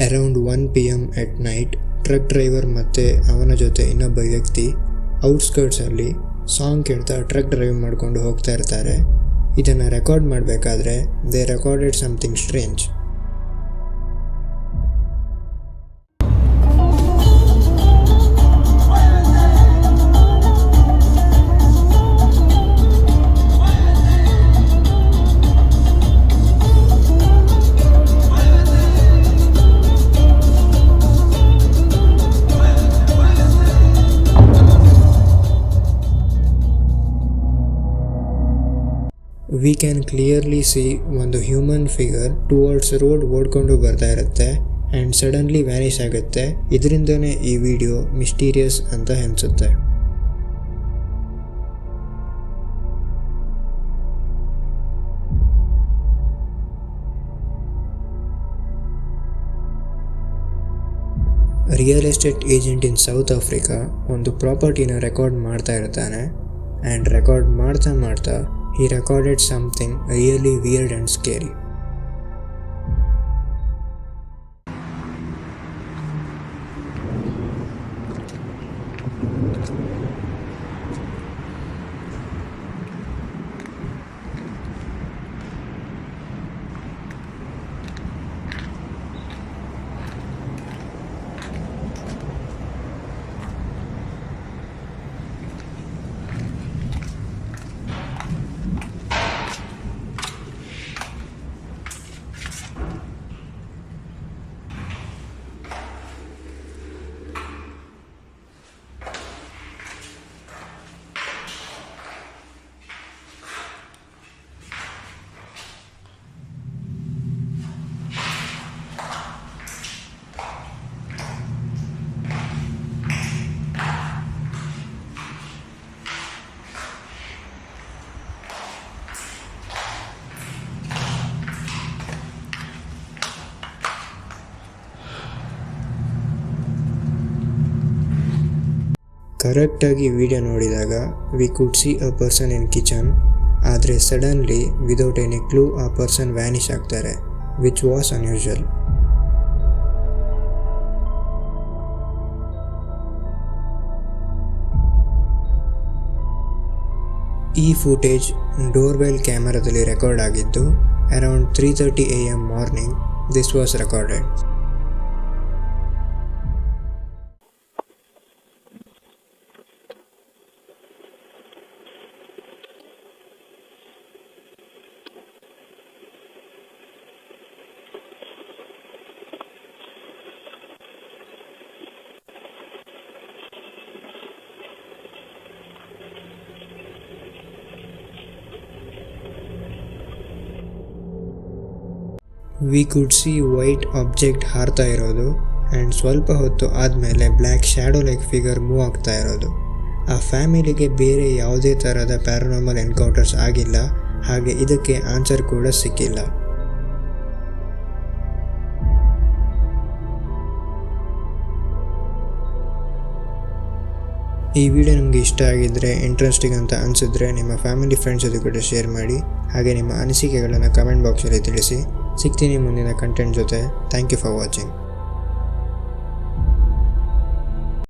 Around 1 PM ಎಟ್ night truck driver ಮತ್ತು ಅವನ ಜೊತೆ ಇನ್ನೊಬ್ಬ ವ್ಯಕ್ತಿ ಔಟ್ಸ್ಕರ್ಟ್ಸಲ್ಲಿ ಸಾಂಗ್ ಕೇಳ್ತಾ ಟ್ರಕ್ ಡ್ರೈವ್ ಮಾಡಿಕೊಂಡು ಹೋಗ್ತಾ ಇರ್ತಾರೆ. ಇದನ್ನು ರೆಕಾರ್ಡ್ ಮಾಡಬೇಕಾದ್ರೆ they recorded something strange. We can clearly C ಒಂದು ಹ್ಯೂಮನ್ ಫಿಗರ್ ಟುವರ್ಡ್ಸ್ ರೋಡ್ ಓಡ್ಕೊಂಡು ಬರ್ತಾ ಇರುತ್ತೆ ಆ್ಯಂಡ್ ಸಡನ್ಲಿ ವ್ಯಾನಿಷ್ ಆಗುತ್ತೆ. ಇದರಿಂದನೇ ಈ ವಿಡಿಯೋ ಮಿಸ್ಟೀರಿಯಸ್ ಅಂತ ಅನಿಸುತ್ತೆ. Real estate agent in South Africa ಒಂದು ಪ್ರಾಪರ್ಟಿನ ರೆಕಾರ್ಡ್ ಮಾಡ್ತಾ ಇರ್ತಾನೆ ಆ್ಯಂಡ್ ರೆಕಾರ್ಡ್ ಮಾಡ್ತಾ he recorded something really weird and scary. ಕರೆಕ್ಟಾಗಿ ವಿಡಿಯೋ ನೋಡಿದಾಗ we could see a person in kitchen, ಆದರೆ ಸಡನ್ಲಿ ವಿದೌಟ್ ಎನಿ ಕ್ಲೂ ಆ ಪರ್ಸನ್ ವ್ಯಾನಿಷ್ ಆಗ್ತಾರೆ, ವಿಚ್ ವಾಸ್ ಅನ್ಯೂಶುವಲ್. ಈ ಫುಟೇಜ್ ಡೋರ್ಬೆಲ್ ಕ್ಯಾಮರಾದಲ್ಲಿ ರೆಕಾರ್ಡ್ ಆಗಿದ್ದು around 3:30 AM morning this was recorded. We could see white object ಹಾರ್ತಾ ಇರೋದು and ಸ್ವಲ್ಪ ಹೊತ್ತು ಆದಮೇಲೆ black shadow like figure move ಆಗ್ತಾ ಇರೋದು. ಆ ಫ್ಯಾಮಿಲಿಗೆ ಬೇರೆ ಯಾವುದೇ ಥರದ ಪ್ಯಾರಾನಾರ್ಮಲ್ ಎನ್ಕೌಂಟರ್ಸ್ ಆಗಿಲ್ಲ, ಹಾಗೆ ಇದಕ್ಕೆ ಆನ್ಸರ್ ಕೂಡ ಸಿಕ್ಕಿಲ್ಲ. ಈ ವಿಡಿಯೋ ನಿಮಗೆ ಇಷ್ಟ ಆಗಿದ್ದರೆ, ಇಂಟ್ರೆಸ್ಟಿಂಗ್ ಅಂತ ಅನಿಸಿದ್ರೆ ನಿಮ್ಮ ಫ್ಯಾಮಿಲಿ ಫ್ರೆಂಡ್ಸ್ ಜೊತೆ ಕೂಡ ಶೇರ್ ಮಾಡಿ. ಹಾಗೆ ನಿಮ್ಮ ಅನಿಸಿಕೆಗಳನ್ನು ಕಮೆಂಟ್ ಬಾಕ್ಸಲ್ಲಿ ತಿಳಿಸಿ. ಸಿಗ್ತೀನಿ ಮುಂದಿನ ಕಂಟೆಂಟ್ ಜೊತೆ. Thank you for watching.